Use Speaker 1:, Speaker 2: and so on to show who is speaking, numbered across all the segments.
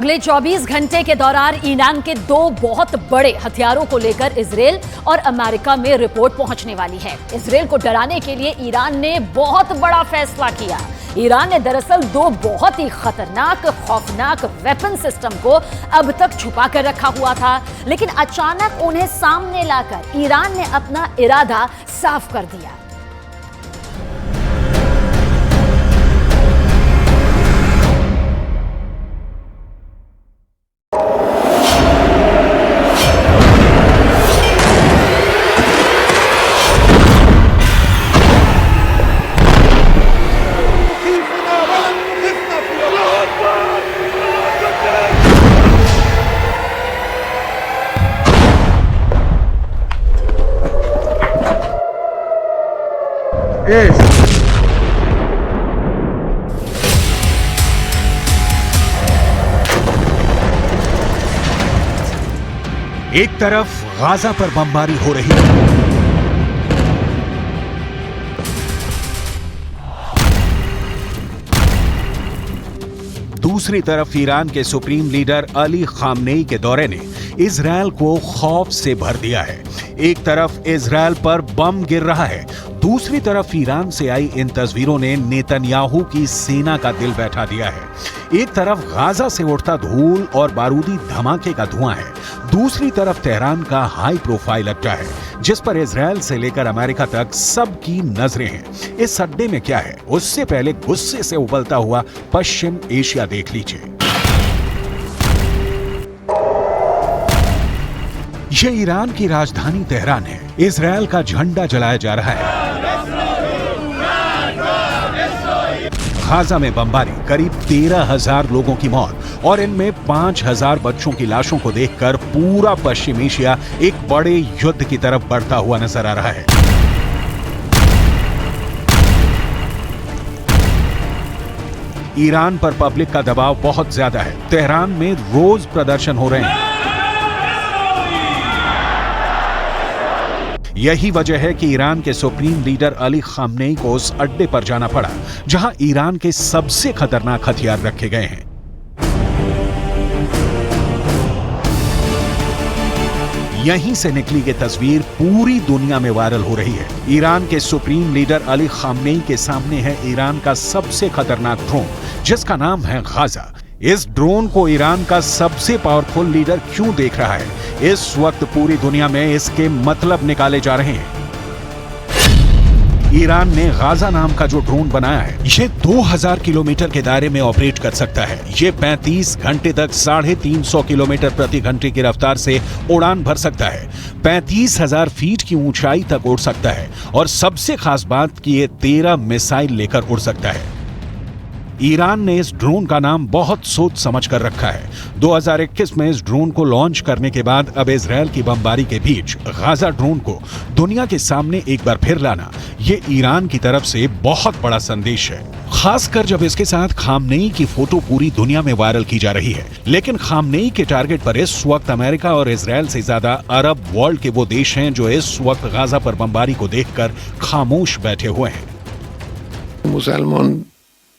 Speaker 1: अगले 24 घंटे के दौरान ईरान के दो बहुत बड़े हथियारों को लेकर इजरायल और अमेरिका में रिपोर्ट पहुंचने वाली है। इजरायल को डराने के लिए ईरान ने बहुत बड़ा फैसला किया। ईरान ने दरअसल दो बहुत ही खतरनाक, खौफनाक वेपन सिस्टम को अब तक छुपा कर रखा हुआ था, लेकिन अचानक उन्हें सामने लाकर ईरान ने अपना इरादा साफ कर दिया।
Speaker 2: एक तरफ गाजा पर बमबारी हो रही है, दूसरी तरफ ईरान के सुप्रीम लीडर अली खामनेई के दौरे ने इजरायल को खौफ से भर दिया है। एक तरफ इजरायल पर बम गिर रहा है, दूसरी तरफ ईरान से आई इन तस्वीरों ने नेतन्याहू की सेना का दिल बैठा दिया है। एक तरफ गाजा से उठता धूल और बारूदी धमाके का धुआं है, दूसरी तरफ तेहरान का हाई प्रोफाइल अड्डा है, जिस पर इजरायल से लेकर अमेरिका तक सबकी नजरें हैं। इस अड्डे में क्या है, उससे पहले गुस्से से उबलता हुआ पश्चिम एशिया देख लीजिए। ये ईरान की राजधानी तेहरान है। इजरायल का झंडा जलाया जा रहा है। गाजा में बमबारी, करीब 13,000 लोगों की मौत और इनमें 5,000 बच्चों की लाशों को देखकर पूरा पश्चिम एशिया एक बड़े युद्ध की तरफ बढ़ता हुआ नजर आ रहा है। ईरान पर पब्लिक का दबाव बहुत ज्यादा है। तेहरान में रोज प्रदर्शन हो रहे हैं। यही वजह है कि ईरान के सुप्रीम लीडर अली खामनेई को उस अड्डे पर जाना पड़ा जहां ईरान के सबसे खतरनाक हथियार रखे गए हैं। यहीं से निकली ये तस्वीर पूरी दुनिया में वायरल हो रही है। ईरान के सुप्रीम लीडर अली खामनेई के सामने है ईरान का सबसे खतरनाक ड्रोन, जिसका नाम है गाजा। इस ड्रोन को ईरान का सबसे पावरफुल लीडर क्यों देख रहा है? इस वक्त पूरी दुनिया में इसके मतलब निकाले जा रहे हैं। ईरान ने गाजा नाम का जो ड्रोन बनाया है, ये 2000 किलोमीटर के दायरे में ऑपरेट कर सकता है। ये 35 घंटे तक 350 किलोमीटर प्रति घंटे की रफ्तार से उड़ान भर सकता है। 35,000 फीट की ऊंचाई तक उड़ सकता है और सबसे खास बात कि ये 13 मिसाइल लेकर उड़ सकता है। ईरान ने इस ड्रोन का नाम बहुत सोच समझ कर रखा है। 2021 में इस ड्रोन को लॉन्च करने के बाद अब इजरायल की बमबारी के बीच गाजा ड्रोन को दुनिया के सामने एक बार फिर लाना, ये ईरान की तरफ से बहुत बड़ा संदेश है। खासकर जब इसके साथ खामनेई की फोटो पूरी दुनिया में वायरल की जा रही है। लेकिन खामनेई के टारगेट पर इस वक्त अमेरिका और इजरायल से ज्यादा अरब वर्ल्ड के वो देश हैं जो इस वक्त गाजा पर बमबारी को देखकर खामोश बैठे हुए हैं।
Speaker 3: मुसलमान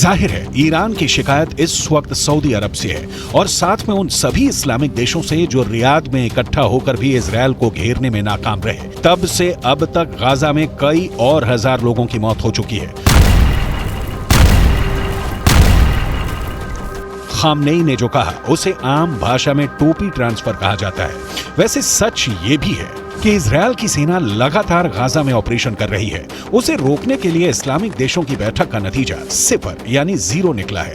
Speaker 2: जाहिर है ईरान की शिकायत इस वक्त सऊदी अरब से है और साथ में उन सभी इस्लामिक देशों से जो रियाद में इकट्ठा होकर भी इजरायल को घेरने में नाकाम रहे। तब से अब तक गाजा में कई और हजार लोगों की मौत हो चुकी है। खामनेई ने जो कहा उसे आम भाषा में टोपी ट्रांसफर कहा जाता है। वैसे सच ये भी है कि इजरायल की सेना लगातार गाजा में ऑपरेशन कर रही है। उसे रोकने के लिए इस्लामिक देशों की बैठक का नतीजा 0 यानी 0 निकला है।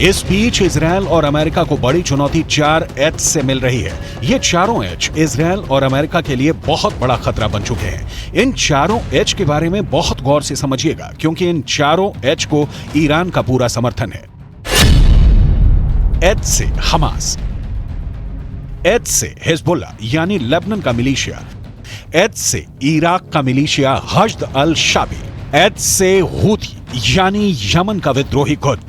Speaker 2: इस बीच इजरायल और अमेरिका को बड़ी चुनौती 4 एच से मिल रही है। ये चारों एच इजरायल और अमेरिका के लिए बहुत बड़ा खतरा बन चुके हैं। इन चारों एच के बारे में बहुत गौर से समझिएगा, क्योंकि इन चारों एच को ईरान का पूरा समर्थन है। एच से हमास, एच से हिजबुल्लाह यानी लेबनान का मिलिशिया, एच से इराक का मिलिशिया हश्द अल शाबी, एच से हूथी यानी यमन का विद्रोही गुट।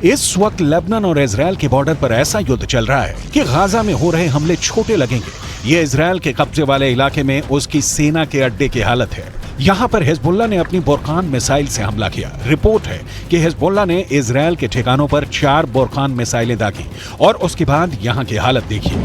Speaker 2: इस वक्त लेबनान और इजरायल के बॉर्डर पर ऐसा युद्ध चल रहा है कि गाजा में हो रहे हमले छोटे लगेंगे। ये इजरायल के कब्जे वाले इलाके में उसकी सेना के अड्डे की हालत है। यहां पर हिजबुल्लाह ने अपनी बुरकान मिसाइल से हमला किया। रिपोर्ट है कि हिजबुल्लाह ने इजरायल के ठिकानों पर 4 बुरकान मिसाइलें दागी और उसके बाद यहां की हालत देखिए।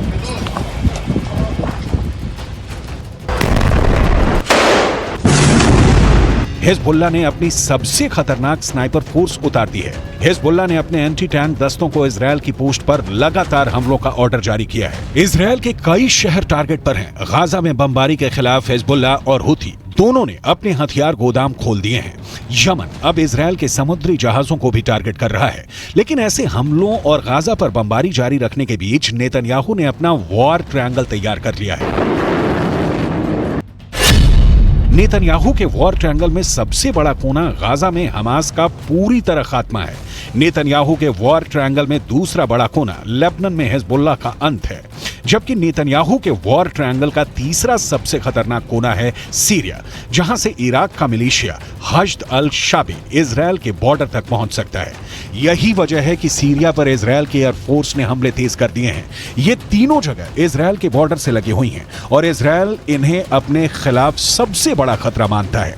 Speaker 2: हिजबुल्लाह ने अपनी सबसे खतरनाक स्नाइपर फोर्स उतार दी है। हिजबुल्लाह ने अपने एंटी टैंक दस्तों को इजरायल की पोस्ट पर लगातार हमलों का ऑर्डर जारी किया है। इजरायल के कई शहर टारगेट पर हैं। गाजा में बमबारी के खिलाफ हिजबुल्लाह और हुथी दोनों ने अपने हथियार गोदाम खोल दिए हैं। यमन अब इजरायल के समुद्री जहाजों को भी टारगेट कर रहा है। लेकिन ऐसे हमलों और गाजा पर बमबारी जारी रखने के बीच नेतन्याहू ने अपना वॉर ट्रायंगल तैयार कर लिया है। नेतन्याहू के वॉर ट्रायंगल में सबसे बड़ा कोना गाजा में हमास का पूरी तरह खात्मा है। नेतन्याहू के वॉर ट्रायंगल में दूसरा बड़ा कोना लेबनान में हिजबुल्लाह का अंत है, जबकि नेतन्याहू के वॉर ट्रायंगल का तीसरा सबसे खतरनाक कोना है सीरिया, जहां से इराक का मिलिशिया हश्द अल शाबी इजरायल के बॉर्डर तक पहुंच सकता है। यही वजह है कि सीरिया पर इजरायल के एयरफोर्स ने हमले तेज कर दिए हैं। ये तीनों जगह इजरायल के बॉर्डर से लगी हुई हैं और इजरायल इन्हें अपने खिलाफ सबसे बड़ा खतरा मानता है।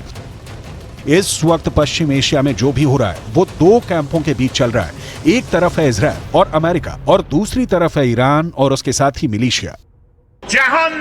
Speaker 2: इस वक्त पश्चिम एशिया में जो भी हो रहा है वो 2 कैंपों के बीच चल रहा है। एक तरफ है इजरायल और अमेरिका और दूसरी तरफ है ईरान और उसके साथ ही मिलिशिया।
Speaker 4: जहान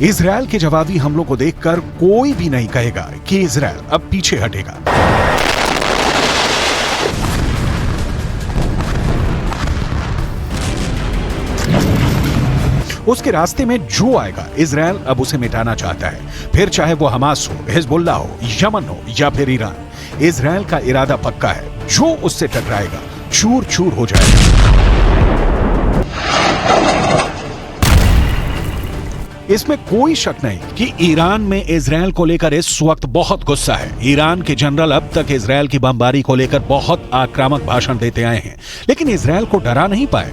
Speaker 2: इजरायल के जवाबी हमलों को देखकर कोई भी नहीं कहेगा कि इजरायल अब पीछे हटेगा। उसके रास्ते में जो आएगा इजरायल अब उसे मिटाना चाहता है, फिर चाहे वो हमास हो, हिजबुल्लाह हो, यमन हो या फिर ईरान। इजरायल का इरादा पक्का है, जो उससे टकराएगा चूर चूर हो जाएगा। इसमें कोई शक नहीं कि ईरान में इजरायल को लेकर इस वक्त बहुत गुस्सा है। ईरान के जनरल अब तक इजरायल की बमबारी को लेकर बहुत आक्रामक भाषण देते आए हैं, लेकिन इजरायल को डरा नहीं पाए।